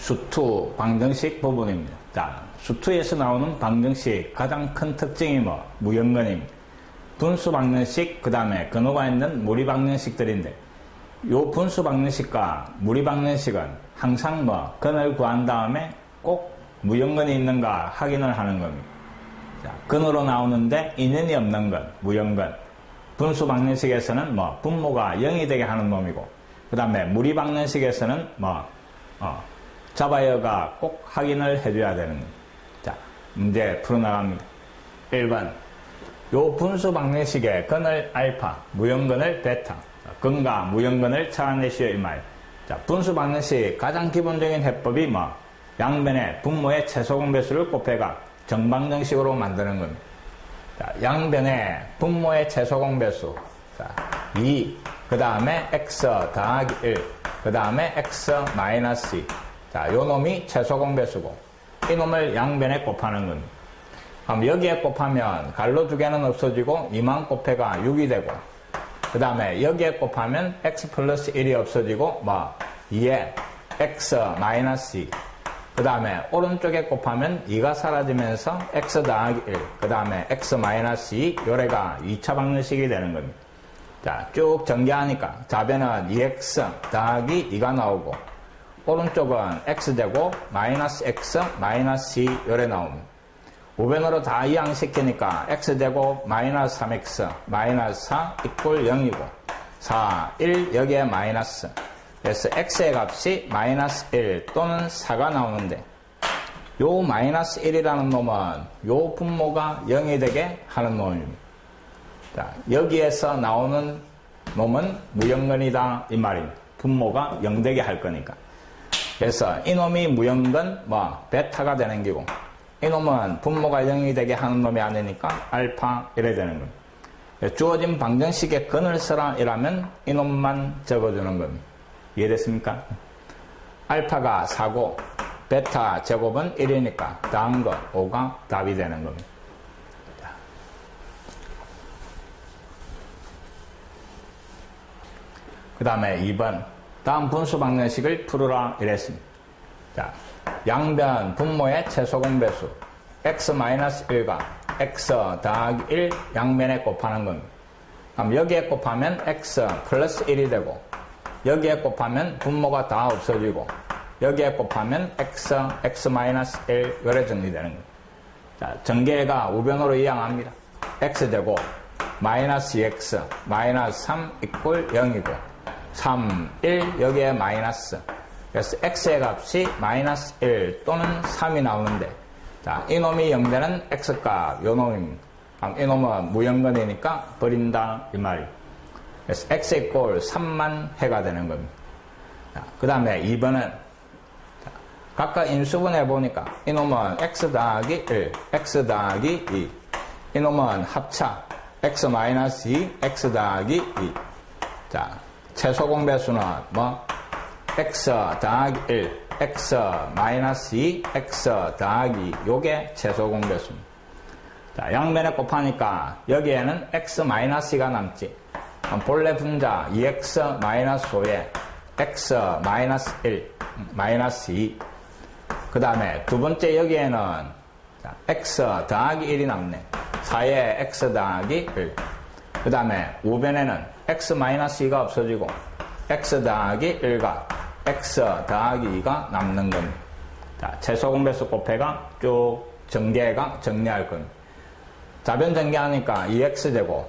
수투 방정식 부분입니다. 자, 수투에서 나오는 방정식 가장 큰 특징이 무형근입니다. 분수 방정식, 그 다음에 근호가 있는 무리 방정식들인데, 요 분수 방정식과 무리 방정식은 항상 근을 구한 다음에 꼭 무형근이 있는가 확인을 하는 겁니다. 자, 근으로 나오는데 인연이 없는 건 무형근. 분수 방정식에서는 분모가 0이 되게 하는 놈이고, 그 다음에 무리 방정식에서는 잡아여가 꼭 확인을 해줘야 되는 겁니다. 자, 문제 풀어나갑니다. 1번. 요 분수 방정식의 근을 알파, 무형근을 베타, 근과 무형근을 찾아내시오 이 말. 자, 분수 방정식 가장 기본적인 해법이 양변의 분모의 최소 공배수를 곱해가 정방정식으로 만드는 겁니다. 자, 양변의 분모의 최소 공배수. 자, 2, 그 다음에 x 더하기 1, 그 다음에 x 마이너스 2. 자, 요 놈이 최소 공배수고, 이 놈을 양변에 곱하는 겁니다. 그럼 여기에 곱하면 갈로 두 개는 없어지고 2만 곱해가 6이 되고, 그 다음에 여기에 곱하면 x 플러스 1이 없어지고 2에 x 마이너스 2. 그 다음에 오른쪽에 곱하면 2가 사라지면서 x 더하기 1, 그 다음에 x 마이너스 2, 요래가 2차 방정식이 되는 겁니다. 자, 쭉 전개하니까 좌변은 2x 더하기 2가 나오고, 오른쪽은 x제곱 마이너스 x 마이너스 2 요래 나옵니다. 우변으로 다 이항시키니까 x제곱 마이너스 3x 마이너스 4 이꼴 0이고, 4, 1 여기에 마이너스. 그래서 x의 값이 마이너스 1 또는 4가 나오는데, 요 마이너스 1이라는 놈은 요 분모가 0이 되게 하는 놈입니다. 자, 여기에서 나오는 놈은 무형근이다 이 말입니다. 분모가 0 되게 할 거니까. 그래서 이놈이 무형근 베타가 되는 기고, 이놈은 분모가 0이 되게 하는 놈이 아니니까 알파 이래 되는 겁니다. 주어진 방정식의 근을 써라 이라면 이놈만 적어주는 겁니다. 이해됐습니까? 알파가 4고 베타 제곱은 1이니까 다음 거 5가 답이 되는 겁니다. 그 다음에 2번. 다음 분수 방정식을 풀으라 이랬습니다. 자, 양변 분모의 최소 공배수 x-1과 x 더하기 1 양변에 곱하는 겁니다. 그럼 여기에 곱하면 x 플러스 1이 되고, 여기에 곱하면 분모가 다 없어지고, 여기에 곱하면 x-1 요래 정리되는 겁니다. 자, 전개가 우변으로 이항합니다. x제곱 마이너스 2x 마이너스 3 이꼴 0이고, 3, 1 여기에 마이너스. 그래서 x의 값이 마이너스 1 또는 3이 나오는데, 자, 이놈이 0되는 x값 요 놈입니다. 그럼 이놈은 무형근이니까 버린다 이 말이에요. 그래서 x 이꼴 3만 해가 되는 겁니다. 그 다음에 2번은 각각 인수분 해보니까 이놈은 x 더하기 1, x 더하기 2. 이놈은 합차 x 마이너스 2, x 더하기 2. 자, 최소 공배수는 x 더하기 1, x 마이너스 2, x 더하기 2. 요게 최소 공배수입니다. 자, 양변에 곱하니까 여기에는 x 마이너스 2가 남지. 본래 분자 2x 마이너스 5에 x 마이너스 1, 마이너스 2. 그 다음에 두 번째 여기에는 x 더하기 1이 남네. 4에 x 더하기 1. 그 다음에 우변에는 x 마이너스 2가 없어지고 x 더하기 1과 x 더하기 2가 남는 겁니다. 자, 최소 공배수 곱해가 쭉 전개가 정리할 겁니다. 좌변 전개하니까 2x제곱,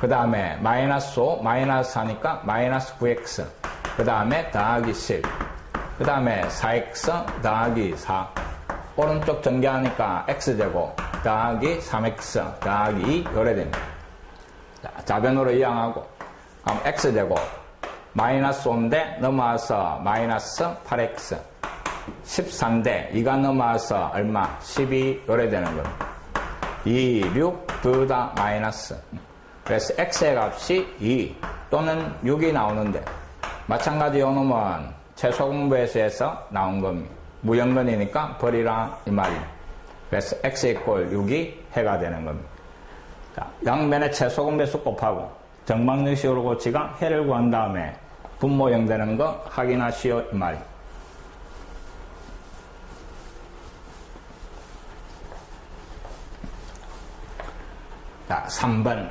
그 다음에 마이너스 5, 마이너스 4니까 마이너스 9x, 그 다음에 더하기 10, 그 다음에 4x 더하기 4, 오른쪽 전개하니까 x제곱 더하기 3x 더하기 2 요래 됩니다. 자, 좌변으로 이항하고, 그럼 x제곱 마이너스 5인데 넘어와서 마이너스 8x, 13대 2가 넘어와서 얼마? 12 요래 되는 겁니다. 2, 6 둘 다 마이너스. 그래서 x의 값이 2 또는 6이 나오는데, 마찬가지 요 놈은 최소 공배수에서 나온 겁니다. 무형근이니까 버리라 이 말입니다. 그래서 x 이꼴 6이 해가 되는 겁니다. 자, 양변의 최소 공배수 곱하고 정방정식으로 고치가 해를 구한 다음에 분모 0 되는 거 확인하시오 이 말입니다. 자, 3번.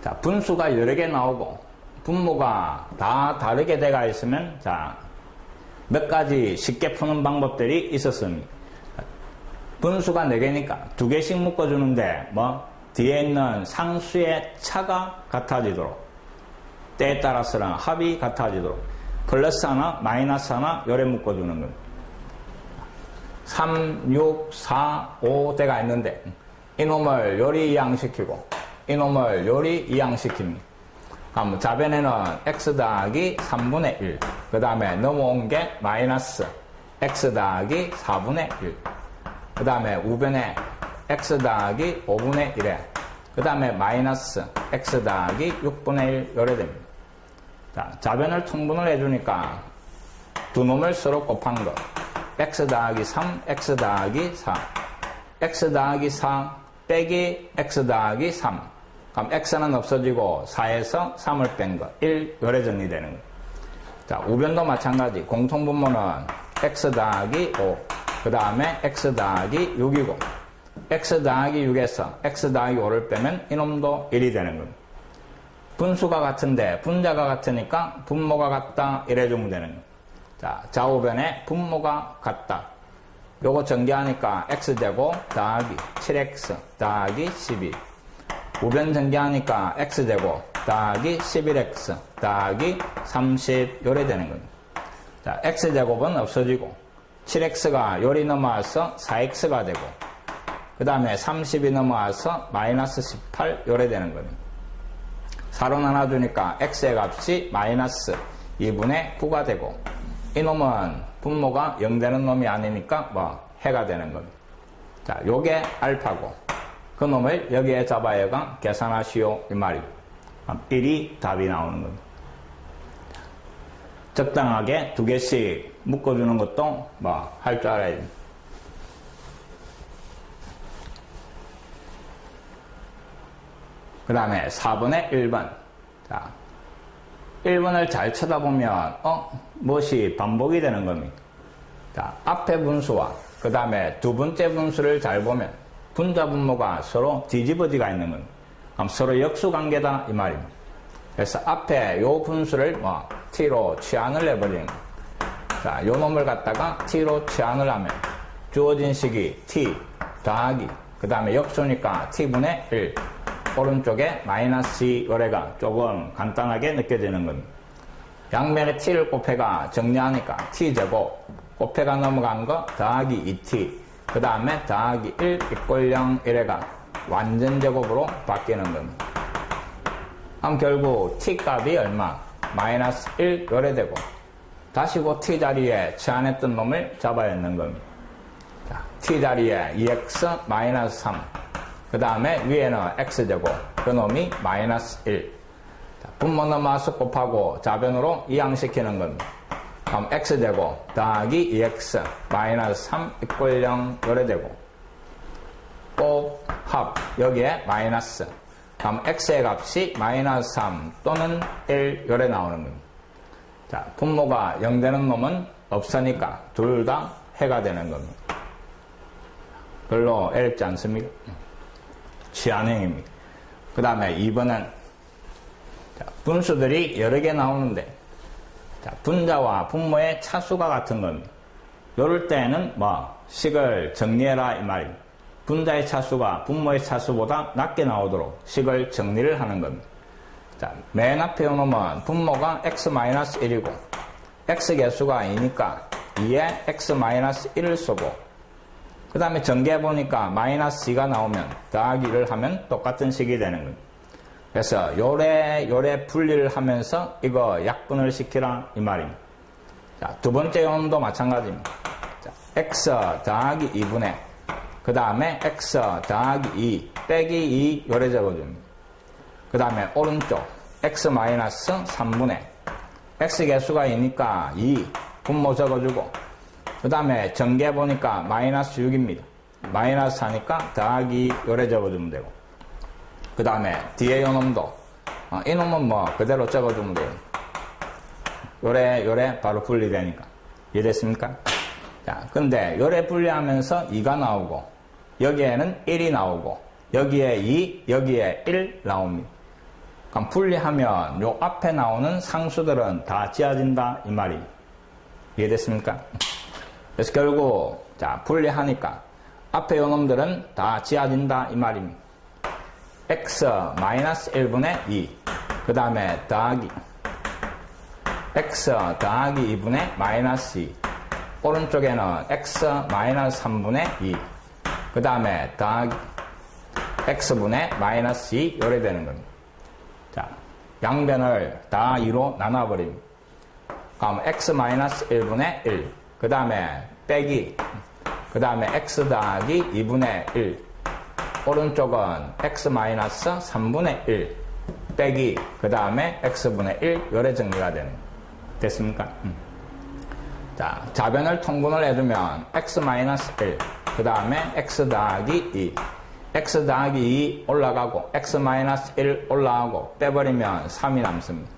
자, 분수가 여러 개 나오고, 분모가 다 다르게 돼가 있으면, 자, 몇 가지 쉽게 푸는 방법들이 있었습니다. 분수가 4개니까 2개씩 묶어주는데, 뒤에 있는 상수의 차가 같아지도록, 때에 따라서는 합이 같아지도록, 플러스 하나, 마이너스 하나, 요래 묶어주는 겁니다. 3, 6, 4, 5대가 있는데, 이놈을 요리 이항시키고, 이놈을 요리 이항시킵니다. 그럼 좌변에는 x 더하기 3분의 1, 그 다음에 넘어온 게 마이너스 x 더하기 4분의 1, 그 다음에 우변에 x 더하기 5분의 1에, 그 다음에 마이너스 x 더하기 6분의 1 요래 됩니다. 자, 좌변을 통분을 해주니까 두 놈을 서로 곱한 거, x 더하기 3, x 더하기 4, x 더하기 4 빼기 x 더하기 3. 그럼 x는 없어지고 4에서 3을 뺀 거, 1 요래 정리되는 거. 자, 우변도 마찬가지. 공통분모는 x 더하기 5, 그 다음에 x 더하기 6이고, x 더하기 6에서 x 더하기 5를 빼면 이놈도 1이 되는 겁니다. 분수가 같은데 분자가 같으니까 분모가 같다 이래주면 되는 겁니다. 자, 좌우변에 분모가 같다. 요거 전개하니까 x제곱 더하기 7x 더하기 12. 우변 전개하니까 x제곱 더하기 11x 더하기 30 요래 되는 겁니다. 자, x제곱은 없어지고 7x가 요리 넘어와서 4x가 되고, 그 다음에 30이 넘어와서 마이너스 18 요래 되는 겁니다. 4로 나눠주니까 x의 값이 마이너스 2분의 9가 되고, 이놈은 분모가 0 되는 놈이 아니니까 해가 되는 겁니다. 자, 요게 알파고, 그 놈을 여기에 잡아야가 계산하시오 이 말이고, 1이 답이 나오는 겁니다. 적당하게 2개씩 묶어주는 것도 할 줄 알아야 됩니다. 그 다음에 4번에 1번. 자, 1번을 잘 쳐다보면 무엇이 반복이 되는 겁니다. 자, 앞에 분수와 그 다음에 두 번째 분수를 잘 보면 분자 분모가 서로 뒤집어지가 있는 겁니다. 그럼 서로 역수관계다 이 말입니다. 그래서 앞에 요 분수를 t로 치환을 해버리는 겁니다. 자, 요 놈을 갖다가 t로 치환을 하면 주어진 식이 t 더하기, 그 다음에 역수니까 t분의 1, 오른쪽에 마이너스 2 요래가 조금 간단하게 느껴지는 겁니다. 양면에 t를 곱해가 정리하니까 t제곱, 곱해가 넘어간 거 더하기 2t, 그 다음에 더하기 1 이꼴 0 이래가 완전 제곱으로 바뀌는 겁니다. 그럼 결국 t 값이 얼마? 마이너스 1 요래 되고, 다시 그 t 자리에 치환했던 놈을 잡아야 하는 겁니다. 자, t 자리에 2x 마이너스 3, 그 다음에 위에는 x제곱, 그 놈이 마이너스 1. 자, 분모 넘어와서 곱하고 좌변으로 이항시키는 겁니다. 그럼 x제곱 더하기 2x 마이너스 3 이꼴 0 요래 되고, 꼭 합 여기에 마이너스, 그럼 x의 값이 마이너스 3 또는 1 요래 나오는 겁니다. 자, 분모가 0 되는 놈은 없으니까 둘 다 해가 되는 겁니다. 별로 어렵지 않습니까? 치환행입니다. 그 다음에 2번은 분수들이 여러 개 나오는데, 자, 분자와 분모의 차수가 같은 겁니다. 요럴 때는 식을 정리해라 이 말입니다. 분자의 차수가 분모의 차수보다 낮게 나오도록 식을 정리를 하는 겁니다. 자, 맨 앞에 놈은 분모가 x-1이고 x 개수가 2니까 2에 x-1을 쓰고, 그 다음에 전개해보니까 마이너스 2가 나오면 더하기 1을 하면 똑같은 식이 되는 겁니다. 그래서 요래 분리를 하면서 이거 약분을 시키라 이 말입니다. 자, 두 번째 요놈도 마찬가지입니다. 자, x 더하기 2분의, 그 다음에 x 더하기 2 빼기 2 요래 적어줍니다. 그 다음에 오른쪽 x-3분의, x 개수가 2니까 2 분모 적어주고, 그 다음에 전개해보니까 마이너스 6입니다. 마이너스 4니까 더하기 요래 적어주면 되고, 그 다음에 뒤에 요 놈도 이 놈은 그대로 적어주면 돼요. 요래 바로 분리되니까. 이해됐습니까? 자, 근데 요래 분리하면서 2가 나오고 여기에는 1이 나오고 여기에 2, 여기에 1 나옵니다. 그럼 분리하면 요 앞에 나오는 상수들은 다 지워진다 이 말입니다. 이해됐습니까? 그래서 결국 자 분리하니까 앞에 요 놈들은 다 지워진다 이 말입니다. x 마이너스 1분의 2 그 다음에 더하기 x 더하기 2분의 마이너스 2 오른쪽에는 x 마이너스 3분의 2 그 다음에 더하기 x분의 마이너스 2 요래 되는 겁니다. 자, 양변을 다 2로 나눠버립니다. 그럼 x 마이너스 1분의 1 그 다음에 빼기 그 다음에 x 더하기 2분의 1 오른쪽은 x 마이너스 3분의 1 빼기 그 다음에 x분의 1 요래 정리가 되는 거예요. 됐습니까? 자, 좌변을 통분을 해주면 x 마이너스 1 그 다음에 x 더하기 2 x 더하기 2 올라가고 x 마이너스 1 올라가고 빼버리면 3이 남습니다.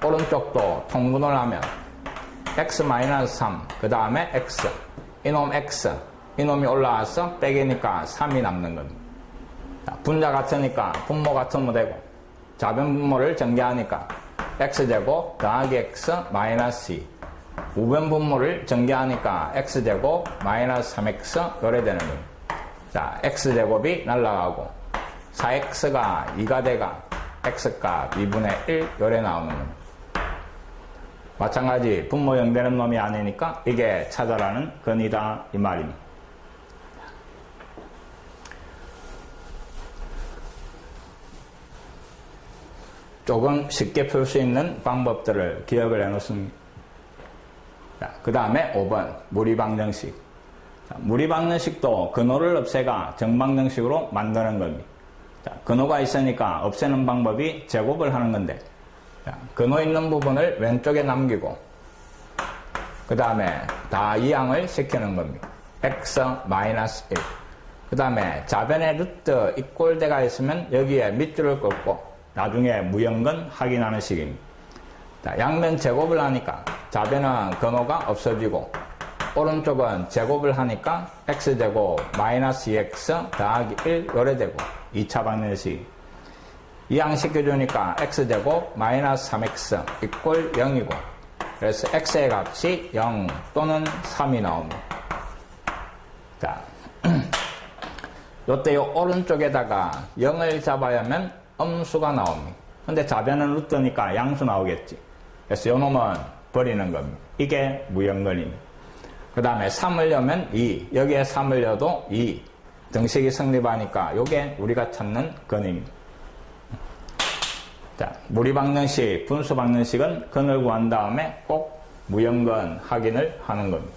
오른쪽도 통분을 하면 x 마이너스 3 그 다음에 x 이놈 x 이놈이 올라와서 빼기니까 3이 남는 겁니다. 자, 분자 같으니까 분모 같으면 되고 좌변 분모를 전개하니까 x제곱 더하기 x 마이너스 2 우변 분모를 전개하니까 x제곱 마이너스 3x 요래 되는 겁니다. 자, x제곱이 날라가고 4x가 2가 돼가 x값 2분의 1 요래 나오는 겁니다. 마찬가지 분모 0 되는 놈이 아니니까 이게 찾아라는 근이다 이 말입니다. 조금 쉽게 풀 수 있는 방법들을 기억을 해놓습니다. 그 다음에 5번 무리방정식. 무리방정식도 근호를 없애가 정방정식으로 만드는 겁니다. 자, 근호가 있으니까 없애는 방법이 제곱을 하는 건데 자, 근호 있는 부분을 왼쪽에 남기고 그 다음에 다 이항을 시키는 겁니다. x-1 그 다음에 좌변에 루트 이꼴대가 있으면 여기에 밑줄을 긋고 나중에 무형근 확인하는 식입니다. 자, 양변 제곱을 하니까 좌변은 근호가 없어지고 오른쪽은 제곱을 하니까 x제곱 마이너스 2x 더하기 1 요래 되고 2차 방정식 이항시켜주니까 x제곱 마이너스 3x 이꼴 0이고 그래서 x의 값이 0 또는 3이 나옵니다. 자, 요때 요 오른쪽에다가 0을 잡아야 하면 음수가 나옵니다. 근데 좌변은 루트니까 양수 나오겠지. 그래서 요 놈은 버리는 겁니다. 이게 무형근입니다. 그 다음에 3을 넣으면 2 여기에 3을 넣어도 2 등식이 성립하니까 요게 우리가 찾는 근입니다. 자, 무리방정식, 분수방정식은 근을 구한 다음에 꼭 무형근 확인을 하는 겁니다.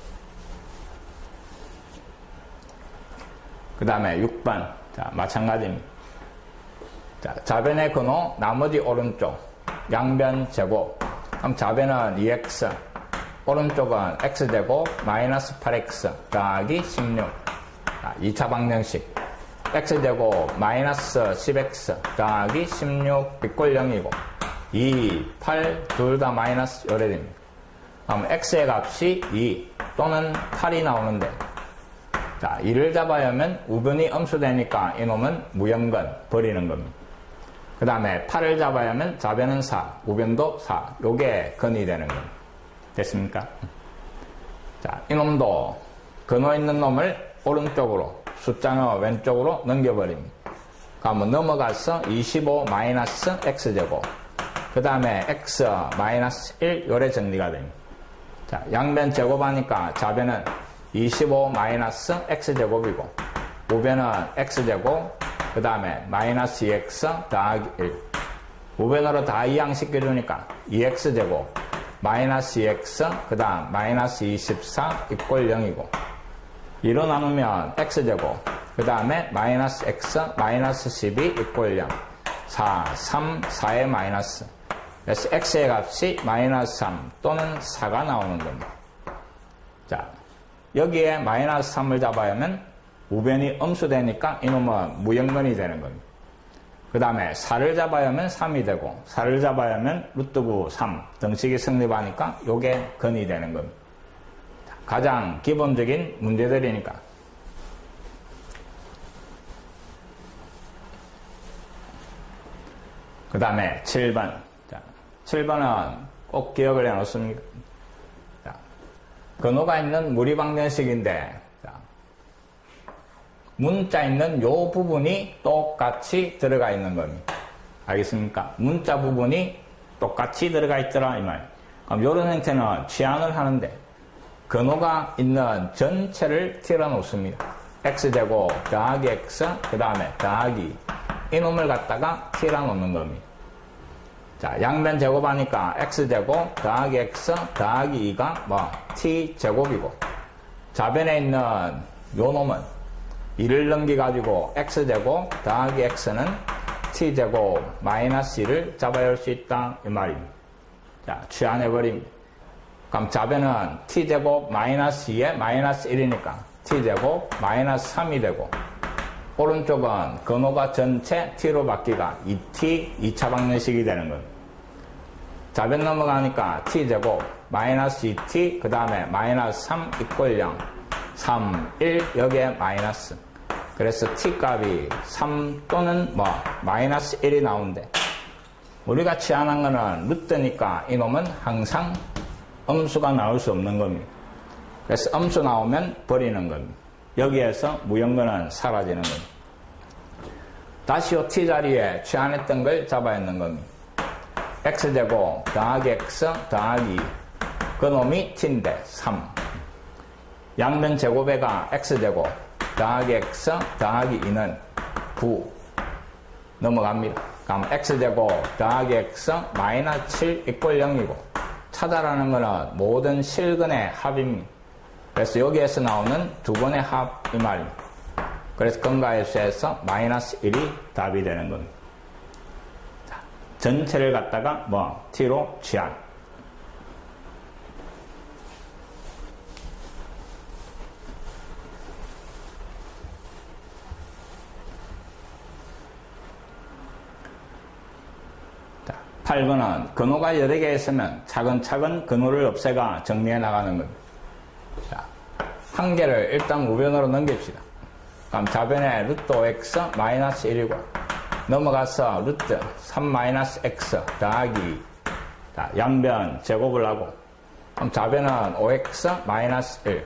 그 다음에 6번 자, 마찬가지입니다. 자, 좌변의 근호 나머지 오른쪽 양변 제곱 그럼 좌변은 2x 오른쪽은 x제곱 마이너스 8x 더하기 16 자, 2차 방정식 x제곱 마이너스 10x 더하기 16 비꼴 0이고 2, 8 둘 다 마이너스 요래 됩니다. 그럼 x의 값이 2 또는 8이 나오는데 자, 2를 잡아야 하면 우변이 음수되니까 이놈은 무형근 버리는 겁니다. 그 다음에 8을 잡아야 하면 좌변은 4 우변도 4 요게 근이 되는 겁니다. 됐습니까? 자, 이놈도 근호 있는 놈을 오른쪽으로 숫자는 왼쪽으로 넘겨버립니다. 그러면 넘어가서 25 마이너스 x제곱 그 다음에 x 마이너스 1 요래 정리가 됩니다. 자, 양변 제곱하니까 좌변은 25 마이너스 x제곱이고 우변은 x제곱 그 다음에 마이너스 2x 더하기 1 우변으로 다 이항시켜주니까 2x제곱 마이너스 2x 그 다음 마이너스 24 이꼴 0이고 2로 나누면 x제곱 그 다음에 마이너스 x 마이너스 12 이꼴 0 4, 3, 4의 마이너스 그래서 x의 값이 마이너스 3 또는 4가 나오는 겁니다. 자, 여기에 마이너스 3을 잡아야 하면 우변이 음수되니까 이놈은 무형근이 되는 겁니다. 그 다음에 4를 잡아야 하면 3이 되고 4를 잡아야 하면 루트구 3 등식이 성립하니까 요게 근이 되는 겁니다. 가장 기본적인 문제들이니까 그 다음에 7번. 자, 7번은 꼭 기억을 해 놓습니다. 자, 근호가 있는 무리방정식인데, 자, 문자 있는 요 부분이 똑같이 들어가 있는 겁니다. 알겠습니까? 문자 부분이 똑같이 들어가 있더라, 이 말. 그럼 요런 형태는 치환을 하는데, 근호가 있는 전체를 틸어 놓습니다. x제곱 더하기 x, 그 다음에 더하기 이놈을 갖다가 틸어 놓는 겁니다. 자, 양변 제곱하니까 x제곱 더하기 x 더하기 2가 뭐 t제곱이고, 좌변에 있는 요 놈은 2를 넘겨가지고 x제곱 더하기 x는 t제곱 마이너스 2를 잡아올 수 있다, 이 말입니다. 자, 치환해버립니다. 그럼 좌변은 t제곱 마이너스 2에 마이너스 1이니까 t제곱 마이너스 3이 되고, 오른쪽은 근호가 전체 t로 바뀌가 2t 2차 방정식이 되는 겁니다. 좌변 넘어가니까 t제곱 마이너스 2t 그 다음에 마이너스 3 이퀄 0 3, 1 여기에 마이너스, 그래서 t 값이 3 또는 뭐 마이너스 1이 나오는데, 우리가 치환한 거는 루트니까 이놈은 항상 음수가 나올 수 없는 겁니다. 그래서 음수 나오면 버리는 겁니다. 여기에서 무형근은 사라지는 겁니다. 다시 요 t 자리에 치환했던 걸 잡아야 하는 겁니다. x제곱 더하기 x 더하기 그 놈이 t인데 3. 양변 제곱에가 x제곱 더하기 x 더하기 2는 9 넘어갑니다. 그럼 x제곱 더하기 x 마이너스 7 이퀄 0이고, 찾아라는 것은 모든 실근의 합입니다. 그래서 여기에서 나오는 두 번의 합 이 말입니다. 그래서 근가의 수에서 마이너스 1이 답이 되는 겁니다. 자, 전체를 갖다가 뭐 t로 치환. 자, 8번은 근호가 여러 개 있으면 차근차근 근호를 없애가 정리해 나가는 겁니다. 자, 한 개를 일단 우변으로 넘깁시다. 그럼 좌변에 루트 5x 마이너스 1이고, 넘어가서 루트 3 마이너스 x 더하기, 자, 양변 제곱을 하고, 그럼 좌변은 5x 마이너스 1,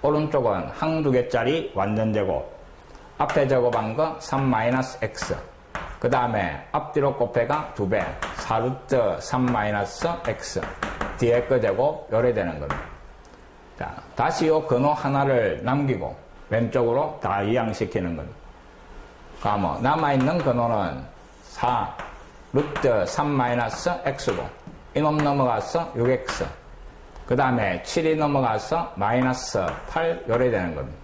오른쪽은 한두 개짜리 완전 제곱, 앞에 제곱한 거 3 마이너스 x, 그 다음에 앞뒤로 곱해가 2배 4루트 3 마이너스 x, 뒤에 거 제곱 요래 되는 겁니다. 자, 다시 요 근호 하나를 남기고 왼쪽으로 다 이항시키는 겁니다. 그러면 남아있는 근호는 4 루트 3 마이너스 x고, 이놈 넘어가서 6x, 그 다음에 7이 넘어가서 마이너스 8 요래 되는 겁니다.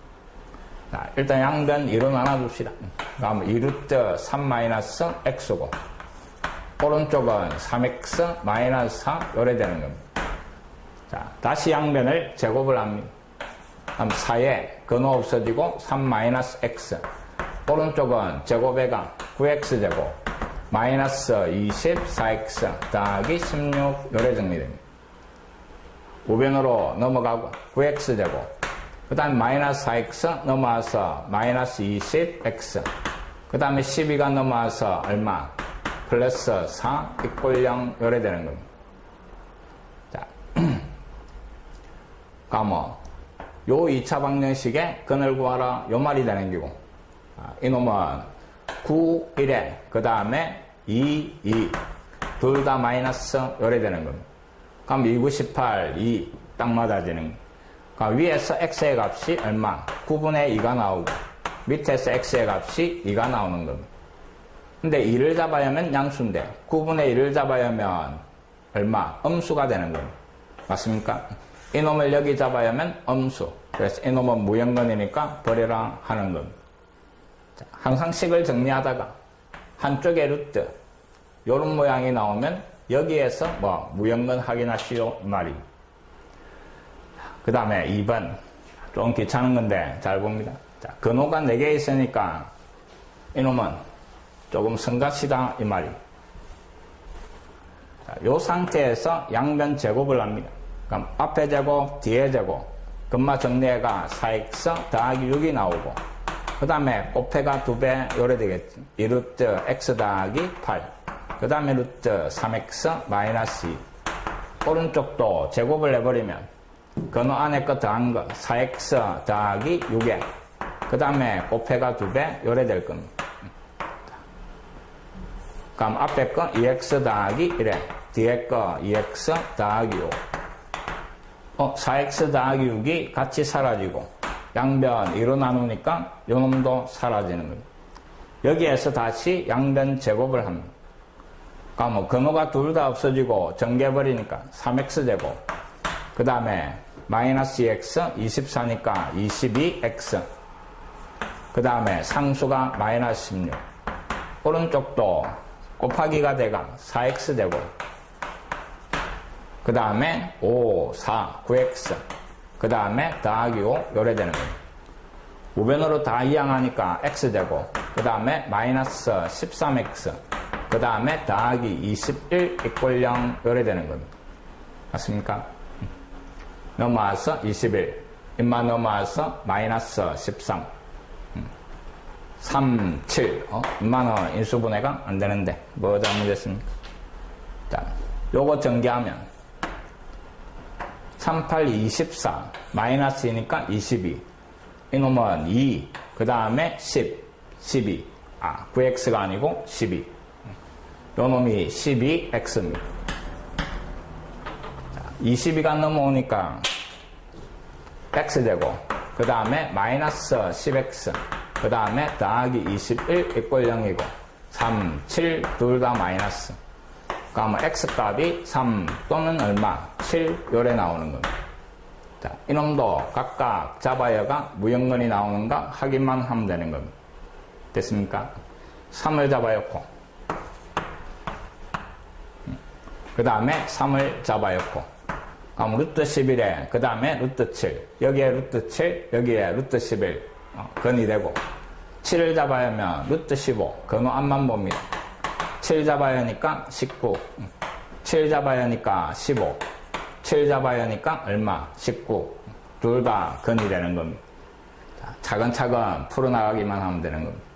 자, 일단 양변 2로 나눠줍시다. 그러면 2루트 3 마이너스 x고, 오른쪽은 3x 마이너스 4 요래 되는 겁니다. 자, 다시 양변을 제곱을 합니다. 그럼 4에 근호 없어지고 3 마이너스 x, 오른쪽은 제곱에가 9x 제곱 마이너스 24x 더하기 16 요래 정리됩니다. 우변으로 넘어가고 9x 제곱, 그 다음에 마이너스 4x 넘어와서 마이너스 20x, 그 다음에 12가 넘어와서 얼마? 플러스 4 이퀄 0 요래 되는 겁니다. 자, 그러면 요 2차 방정식에 근을 구하라 요 말이 되는 기고, 이놈은 9, 1에 그 다음에 2, 2 둘 다 마이너스 요래 되는 겁니다. 그럼 2, 9, 18, 2 딱 맞아지는 겁니다. 그럼 위에서 x의 값이 얼마? 9분의 2가 나오고, 밑에서 x의 값이 2가 나오는 겁니다. 근데 2를 잡아야 하면 양수인데 9분의 1을 잡아야 하면 얼마? 음수가 되는 겁니다. 맞습니까? 이놈을 여기 잡아야 하면 음수, 그래서 이놈은 무형근이니까 버려라 하는 겁니다. 자, 항상 식을 정리하다가 한쪽에 루트 요런 모양이 나오면 여기에서 뭐 무형근 확인하시오 이 말입니다. 그 다음에 2번 좀 귀찮은 건데 잘 봅니다. 자, 근호가 4개 있으니까 이놈은 조금 성가시다 이 말입니다. 자, 요 상태에서 양변 제곱을 합니다. 그럼 앞에 제곱 뒤에 제곱, 근마 정리해가 4x 더하기 6이 나오고, 그 다음에 곱해가 2배 요래 되겠지. 2루트 x 더하기 8, 그 그 다음에 루트 3x 마이너스 2. 오른쪽도 제곱을 해버리면 근호 안에 거 더한 거 4x 더하기 6에 그 다음에 곱해가 2배 요래 될 겁니다. 그럼 앞에 거 2x 더하기 1에 뒤에 거 2x 더하기 5. 4x 더하기 6이 같이 사라지고 양변 2로 나누니까 요놈도 사라지는 겁니다. 여기에서 다시 양변 제곱을 합니다. 그럼 근호가 둘 다 없어지고 전개해버리니까 3x 제곱 그 다음에 마이너스 2x 24니까 22x 그 다음에 상수가 마이너스 16 오른쪽도 곱하기가 돼가 4x 제곱 그 다음에 5, 4, 9x 그 다음에 더하기 5 요래 되는 겁니다. 우변으로 다 이항하니까 x제곱 그 다음에 마이너스 13x 그 다음에 더하기 21 이꼴 0 요래 되는 겁니다. 맞습니까? 넘어와서 21 입만 넘어와서 마이너스 13 3, 7 입만은 인수분해가 안 되는데 뭐 잘못됐습니까? 자, 요거 전개하면 3, 8, 24 마이너스 2니까 22 이놈은 2 그 다음에 10 12 9x가 아니고 12 요놈이 12x입니다. 22가 넘어오니까 x제곱 그 다음에 마이너스 10x 그 다음에 더하기 21 이꼴 0이고 3, 7 둘 다 마이너스 그러면 x값이 3 또는 얼마 7 요래 나오는 겁니다. 자, 이놈도 각각 잡아야가 무형근이 나오는가 확인만 하면 되는 겁니다. 됐습니까? 3을 잡아였고 그 다음에 3을 잡아였고 그럼 루트 11에 그 다음에 루트 7 여기에 루트 7 여기에 루트 11 근이 되고 7을 잡아야 하면 루트 15 근호 앞만 봅니다. 7 잡아야 하니까 19 7 잡아야 하니까 15 7 잡아야 하니까 얼마 19 둘 다 근이 되는 겁니다. 차근차근 풀어나가기만 하면 되는 겁니다.